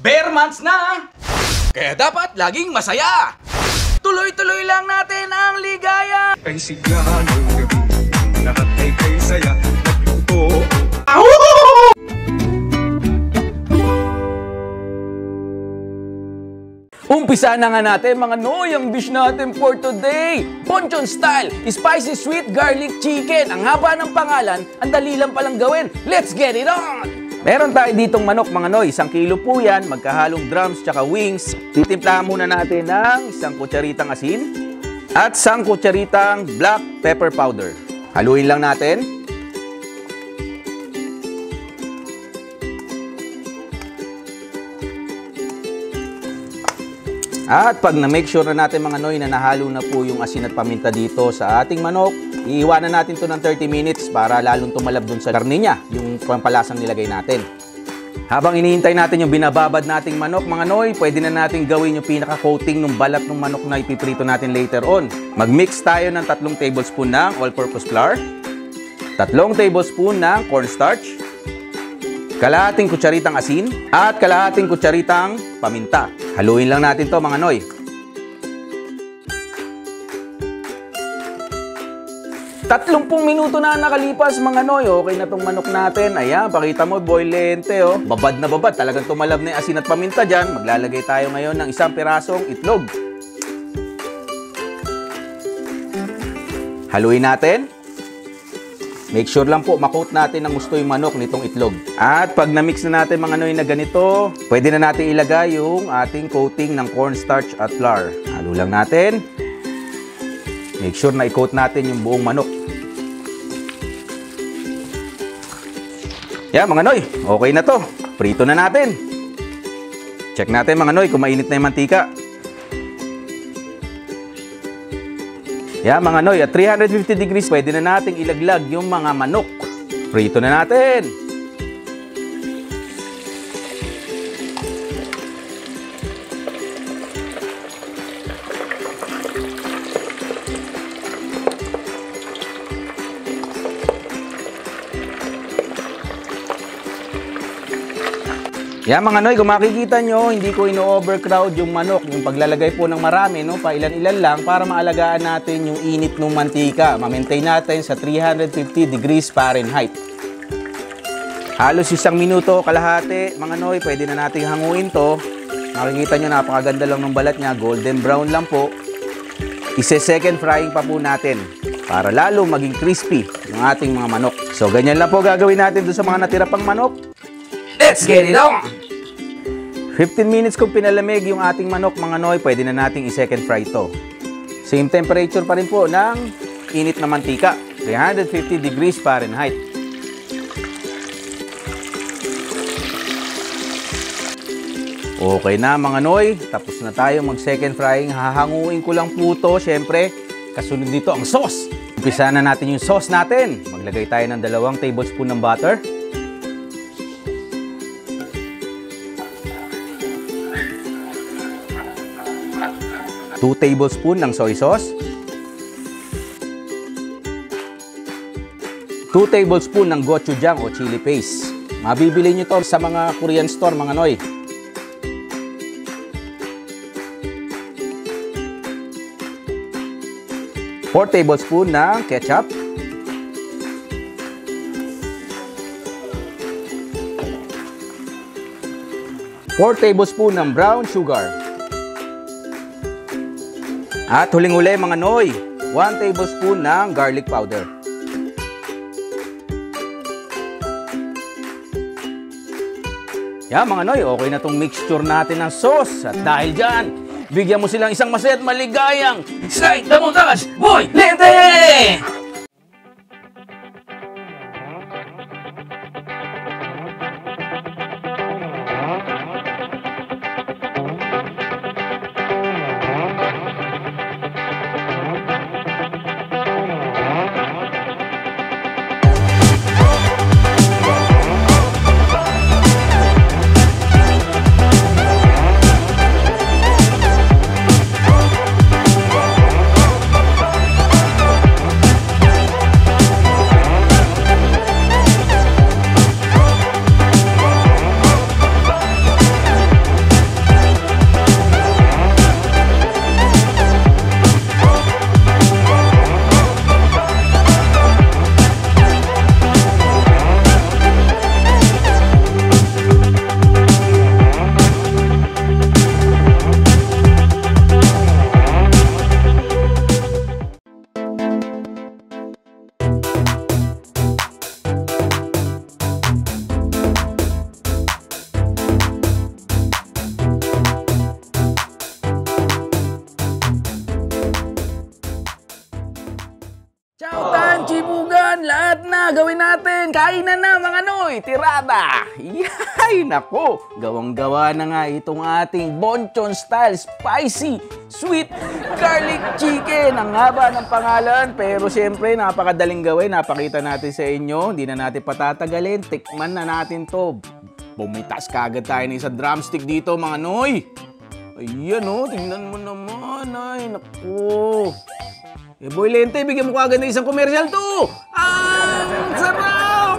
bare months na! Kaya dapat laging masaya! Tuloy-tuloy lang natin ang ligaya! Kay sigla ng gabi, lahat ay kay saya. Nagluto. Umpisa na nga natin mga Noy ang dish natin for today. Bonchon style, spicy sweet garlic chicken. Ang haba ng pangalan, ang dali lang palang gawin. Let's get it on! Meron tayo ditong manok mga Noy, 1 kilo po yan, magkahalong drums tsaka wings. Titimplahan muna natin ng 1 kutsaritang asin at 1 kutsaritang black pepper powder. Haluin lang natin. At pag na-make sure na natin mga Noy na nahalo na po yung asin at paminta dito sa ating manok, iiwanan natin to ng 30 minutes para lalong tumalab dun sa karne niya, yung pampalasang nilagay natin. Habang iniintay natin yung binababad nating manok mga Noy, pwede na natin gawin yung pinaka-coating ng balat ng manok na ipiprito natin later on. Mag-mix tayo ng 3 tablespoon ng all-purpose flour, 3 tablespoon ng cornstarch, kalahating kutsaritang asin, at kalahating kutsaritang paminta. Haluin lang natin to mga Noy. 30 minuto na nakalipas mga Noy. Okay na tong manok natin. Ayan, pakita mo, boilente oh. Babad na babad. Talagang tumalab na yung asin at paminta dyan. Maglalagay tayo ngayon ng 1 pirasong itlog. Haluin natin. Make sure lang po makot natin ng gusto yung manok nitong itlog. At pag na-mix na natin mga Noy na ganito, pwede na natin ilagay yung ating coating ng cornstarch at flour. Halo lang natin. Make sure na i-coat natin yung buong manok. Yan mga Noy, okay na to. Prito na natin. Check natin mga Noy kung mainit na yung mantika. Yan mga Noy, at 350 degrees, pwede na nating ilaglag yung mga manok. Prito na natin. Yan mga Noy, kung makikita nyo, hindi ko ino-overcrowd yung manok. Yung paglalagay po ng marami, no, pa ilan-ilan lang para maalagaan natin yung init ng mantika. Ma-maintain natin sa 350 degrees Fahrenheit. Halos 1 minuto kalahati, mga Noy, pwede na nating hanguin to. Makikita nyo, napakaganda lang ng balat niya, golden brown lang po. Ise-second frying pa po natin para lalo maging crispy yung ating mga manok. So, ganyan lang po gagawin natin doon sa mga natira pang manok. Let's get it on! 15 minutes kung pinalamig yung ating manok mga Noy, pwede na nating i-second fry ito. Same temperature pa rin po ng init na mantika, 350 degrees Fahrenheit. Okay na mga Noy, tapos na tayo mag second frying. Hahanguin ko lang po ito, syempre, kasunod dito ang sauce. Umpisa na natin yung sauce natin. Maglagay tayo ng 2 tablespoon ng butter. 2 tablespoon ng soy sauce, 2 tablespoon ng gochujang o chili paste. Mabibili nyo to sa mga Korean store mga Noy. 4 tablespoon ng ketchup, 4 tablespoon ng brown sugar. At huling-huli mga Noy, 1 tablespoon ng garlic powder. Yan mga Noy, okay na tong mixture natin ng sauce. At dahil dyan, bigyan mo silang isang masaya at maligayang Strike the Montage Boy Lente! na, gawin natin. Kainan na mga noy, tirada. Yay, nako. Gawang-gawa na nga itong ating Bonchon style spicy sweet garlic chicken. Ang haba ng pangalan, pero siyempre napakadaling gawin. Napakita natin sa inyo. Hindi na natin patatagalin. Tikman na natin to. Bumitas kagad tayo ng isang drumstick dito mga noy. Ayan o, tingnan mo naman. Ay, nako. Eh, Boy Lente, bigyan mo kagad ng isang komersyal to. Ang sarap!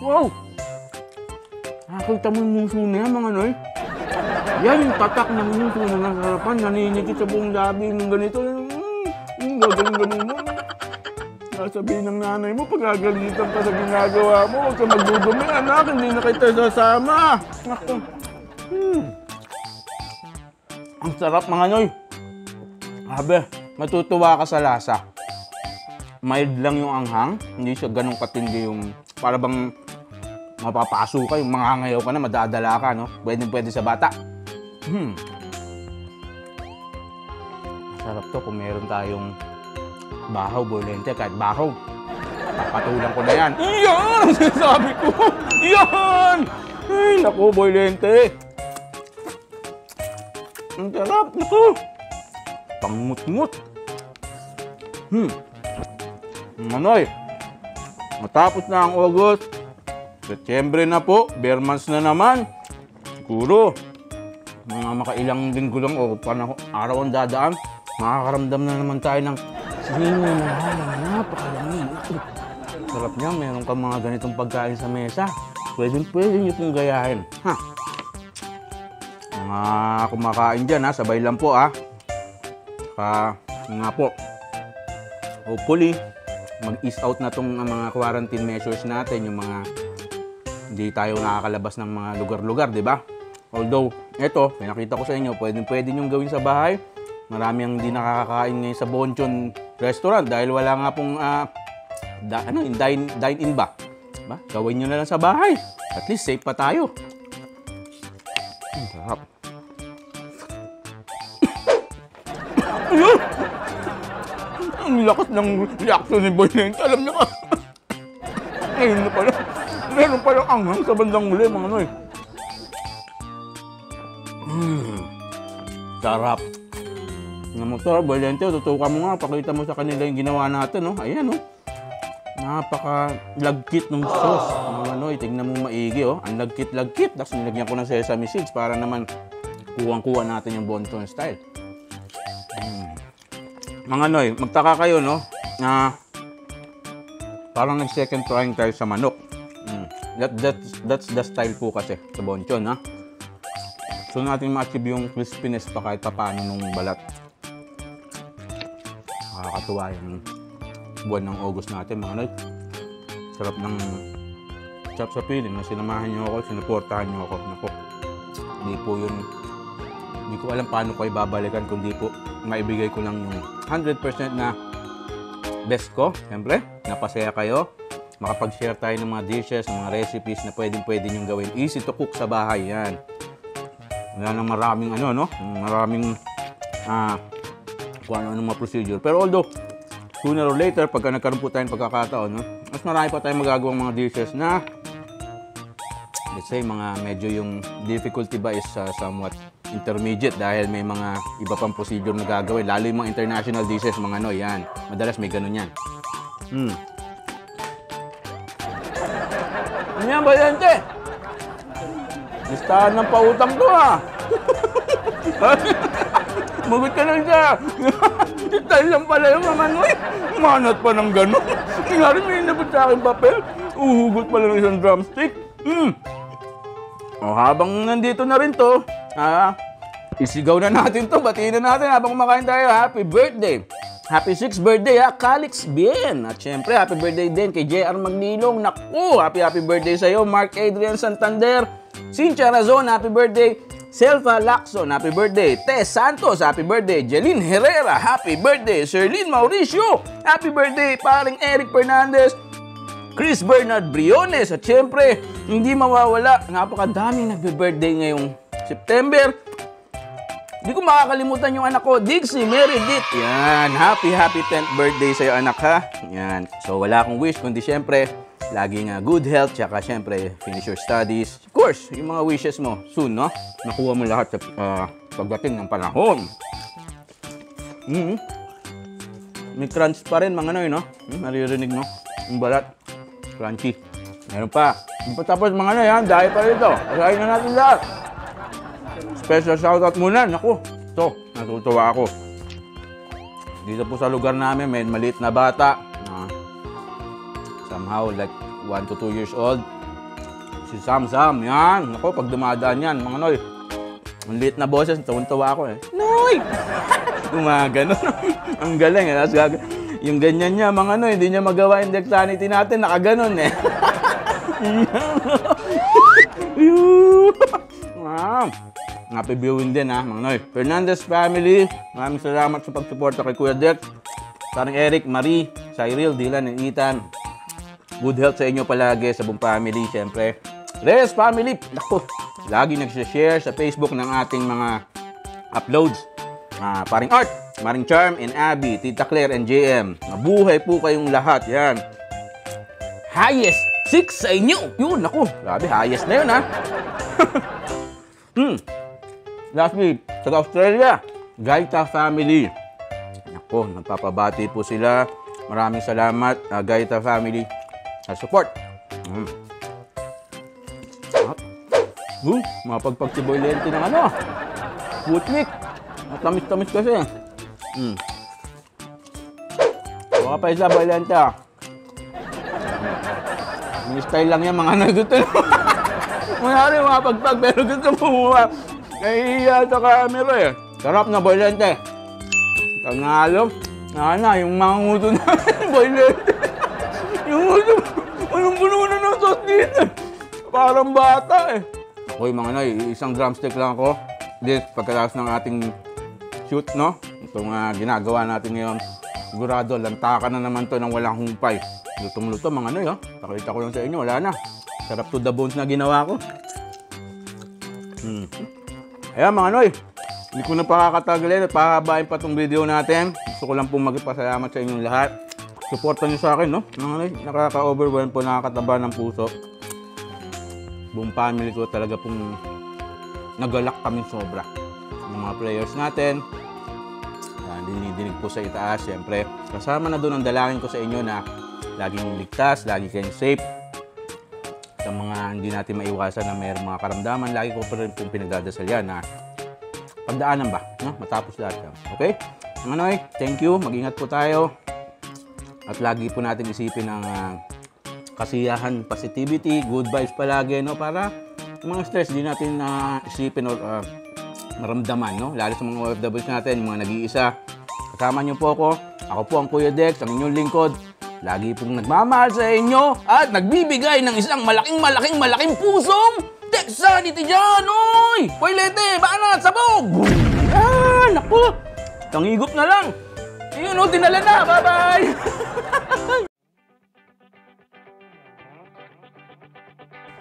Wow! Nakakita mo yung muso na yan, mga noy. Yan yung tatak ng muso na nasarapan. Naninigit sa buong labi ng ganito. Gagaling-galing mo. Sasabihin ng nanay mo, pagagalitan ka sa ginagawa mo. Huwag ka magdudumi, anak. Hindi na kita sasama. Naku. Ang sarap, mga noy. Abe, matutuwa ka sa lasa. Mild lang yung anghang. Hindi siya ganun katindi yung para bang mapapaso ka, yung mangangayaw ka na, madadala ka, no? Pwede sa bata. Sarap to kung meron tayong bahaw, Boy Lente, kahit bahaw. Papatulang ko na yan. Iyan! Sabi ko! Iyan! Ay, naku, Boy Lente. Ang sarap, naku. Pangmut-mut. Manoy, matapos na ang August, Setyembre na po, bare months na naman. Siguro, mga makailang linggo lang o araw ang dadaan, makakaramdam na naman tayo ng sinimu na napakalamig. Sarap niya, meron kang mga ganitong pagkain sa mesa. Pwede nyo pong gayahin. Mga kumakain dyan, sabay lang po nga po, hopefully, mag-ease out na itong mga quarantine measures natin, yung mga hindi tayo nakakalabas ng mga lugar-lugar, di ba? Although, ito, pinakita ko sa inyo, pwede nyong gawin sa bahay. Marami ang hindi nakakakain ngayon sa Bonchon restaurant dahil wala nga pong dine-in ba? Diba? Gawin nyo na lang sa bahay. At least safe pa tayo. Ang sarap. Ang lakas ng reaction ni Boy Lente. Alam niyo ka. Ngayon na pala. Meron palang anghang sa bandang muli, mga noy. Sarap. Sarap, Boy Lente. Tutukan mo nga. Pakita mo sa kanila yung ginawa natin. No? Ayan, no? Napaka-lagkit ng sauce. Mga noy, tignan mo maigi. Oh. Ang lagkit-lagkit. Tapos nilagyan ko ng sesame seeds para naman kuwang-kuwa natin yung Bonchon style. Mga noy, magtaka kayo, no? Parang nag-second trying tayo sa manok. That's the style po kasi sa Bonchon, ha? So natin ma-achieve yung crispiness pa kahit paano nung balat. Nakakatuwa yung buwan ng August natin, mga noy. Sarap ng chop sa piling na sinamahan nyo ako, sinuportahan nyo ako. Naku, hindi ko alam paano ko ibabalikan kundi po maibigay ko lang yung 100% na best ko. Siyempre, napasaya kayo. Makapag-share tayo ng mga dishes, ng mga recipes na pwede nyong gawin. Easy to cook sa bahay, yan. Wala nang maraming maraming kung ano mga procedure. Pero although, sooner or later, pagka nagkaroon po tayong pagkakataon, no, mas marami pa tayong magagawang mga dishes na let's say, medyo yung difficulty ba is somewhat intermediate dahil may mga iba pang procedure na gagawin. Lalo yung mga international dishes, mga noy, yan. Madalas may ganun yan. Ano yan, Boy Lente? Listahan ng pautang to, ha? Magot ka lang siya. Detail lang pala yung mga noy. Manat pa ng ganun. Tingari, may inabot sa akin papel. Uhugot pala ng isang drumstick. Habang nandito na rin to, isigaw na natin to, batiin na natin habang kumakain tayo. Happy birthday! Happy 6th birthday, Calix Bien! At syempre, happy birthday din kay JR Magnilong. Naku, happy birthday sa'yo. Mark Adrian Santander, Cynthia Razon, happy birthday. Selfa Lacson, happy birthday. Tess Santos, happy birthday. Jeline Herrera, happy birthday. Sherlyn Mauricio, happy birthday. Paring Eric Fernandez, Chris Bernard Briones. At syempre, hindi mawawala, napakadaming nagbe-birthday ngayong September. Hindi ko makakalimutan yung anak ko, Dixie Meredith. Yan, happy 10th birthday sa'yo anak ha. Yan, so wala akong wish, kundi syempre, laging good health, tsaka syempre, finish your studies. Of course, yung mga wishes mo, soon, no? Nakuha mo lahat sa pagdating ng panahon. May crunch pa rin, mga noy, no? Naririnig, no? Yung balat, crunchy. Meron pa. Hindi pa tapos, mga noy, ha? Dahil pa rito. Kasahin na natin lahat. Special shoutout muna. Naku, ito, natutuwa ako. Dito po sa lugar namin, may maliit na bata. Somehow, like 1 to 2 years old. Si Sam, yan. Naku, pag dumadaan yan, mga noy. Ang liit na boses, tuwan-tuwa ako eh. Noy! Gumagano. Ang galing eh. Yung ganyan niya, mga noy, hindi niya magawa yung dexterity natin. Nakaganon eh. Happy viewing din ha, mga noy. Fernandez family, maraming salamat sa pagsuporta kay Kuya Dex. Sarang Eric, Marie, Cyril, Dylan, and Ethan. Good health sa inyo palagi, sa buong family, syempre. Reyes family, naku, lagi nagsishare sa Facebook ng ating mga uploads. Paring Art, Maring Charm, and Abby, Tita Claire, and JM. Mabuhay po kayong lahat, yan. Highest 6 sa inyo. Yun, naku, grabe, highest na yun ha. Lastly, sa Australia, Gaita family. Ako, nagpapabati po sila. Maraming salamat, Gaita family, sa support. Mapagpagsiboylente ng ano. Butnik. Matamis-tamis kasi. Baka pa isa, boylente. May style lang yan, mga nagusto. Mayari mapagpag, pero gusto mo nahihiya sa camera eh. Sarap na boylente. Tanalo. Yung mga nguso na boylente. Yung nguso, anong na ng sauce dito. Parang bata eh. Ako yung mga isang drumstick lang ako. This, pagkatapos ng ating shoot, no? Itong ginagawa natin ngayon. Sigurado, lantakan na naman to ng walang humpay. Lutong-luto mga oh. Pakita ko lang sa inyo, wala na. Sarap to the bones na ginawa ko. Ayan mga noy, hindi ko na pakakatagalin at pahabain pa itong video natin. Gusto ko lang pong magpasalamat sa inyong lahat. Supportan nyo sa akin, no? Mga noy, nakaka-overwhelm po, nakakataba ng puso. Buong family ko talaga pong nagalak kami sobra. Yung mga players natin, dinidinig po sa itaas, siyempre. Kasama na doon ang dalangin ko sa inyo na laging ligtas, lagi kayong safe. Sa mga hindi natin maiwasan na mayroong mga karamdaman, lagi ko pa rin pong pinagdadasal yan na pagdaanan ba, no? Matapos lahat yan. Okay? Mga noy, thank you. Mag-ingat po tayo. At lagi po natin isipin ang kasiyahan, positivity, good vibes palagi, no? Para yung mga stress, di natin isipin or maramdaman, no? Lalo sa mga OFWs natin, yung mga nag-iisa. Kasama niyo po ako. Ako po ang Kuya Dex, ang inyong lingkod. Lagi pong nagmamahal sa inyo at nagbibigay ng isang malaking pusong Texanity dyan, oy! Poylete, banat, sabog! Naku! Tangigop na lang. Yun, dinala na. Bye-bye!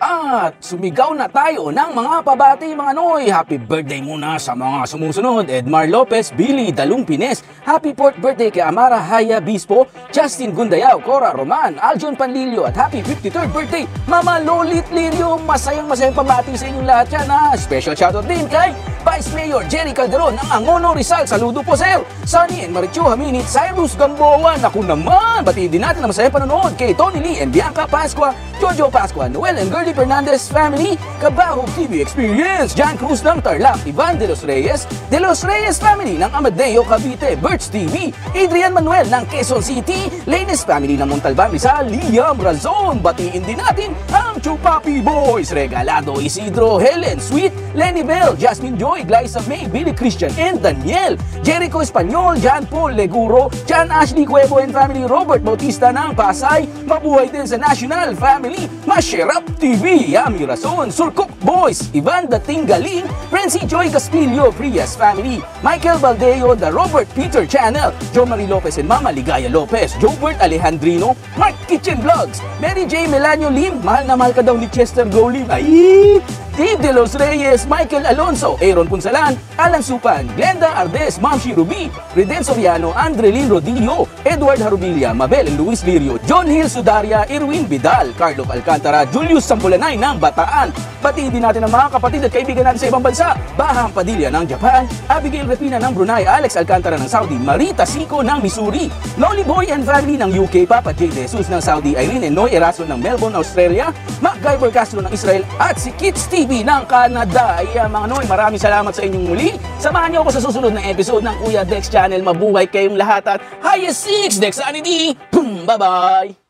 At sumigaw na tayo ng mga pabati mga noy. Happy birthday muna sa mga sumusunod. Edmar Lopez, Billy Dalumpines. Happy 4th birthday kay Amara Haya Bispo, Justin Gundayao, Cora Roman, Aljon Panlilio. At happy 53rd birthday Mama Lolit Lirio. Masayang pabati sa inyong lahat yan ha. Special shoutout din kay Vice Mayor Jerry Calderon ng Angono Rizal. Saludo po sir. Sunny and Marichu Haminit, Cyrus Gamboa. Naku naman, batiin din natin na masayang panonood kay Tony Lee and Bianca Pascua, Jojo Pascua, Noel and Gerlie Fernandez family, Kabahog TV Experience, John Cruz ng Tarlac, Ivan De Los Reyes family ng Amadeo Cavite, Birds TV, Adrian Manuel ng Quezon City, Lanes family ng Montalban Rizal, Liam Razon. Batiin din natin ang Chupapi Boys, Regalado Isidro, Helen Sweet, Lenny Bell, Jasmine Joy, Glyza May, Billy Christian and Daniel, Jericho Espanyol, John Paul Leguro, John Ashley Cuevo and family, Robert Bautista ng Pasay. Mabuhay din sa National family, Masherap TV, Yami Razon, Surkok Boys, Ivan Dating Galing, Prensi Joy Caspillo, Frias family, Michael Baldeo, The Robert Peter Channel, Jo Marie Lopez and Mama Ligaya Lopez, Jobert Alejandrino, Mark Kitchen Vlogs, Mary J. Melanio Lim, mahal na mahal ka daw ni Chester Go Lim. Ay! Steve De Los Reyes, Michael Alonso, Aaron Punsalan, Alan Supan, Glenda Ardes, Mamshi Ruby, Reden Soriano, Andrelin Rodillo, Edward Harubilla, Mabel Luis Lirio, John Hill Sudaria, Irwin Vidal, Carlo Alcantara, Julius Sambulanay ng Bataan. Batiin din natin ang mga kapatid at kaibigan natin sa ibang bansa. Bahang Padilla ng Japan, Abigail Repina ng Brunei, Alex Alcantara ng Saudi, Marita Sico ng Missouri, Lolly Boy and family ng UK, Papa J. De Jesus ng Saudi, Irene and Noy Eraso ng Melbourne, Australia, MacGyver Castro ng Israel, at si Kids TV ng Canada. Ay, mga Noy, maraming salamat sa inyong muli. Samahan niyo ako sa susunod na episode ng Kuya Dex Channel. Mabuhay kayong lahat at highest 6 Dex Sanity! Bye-bye!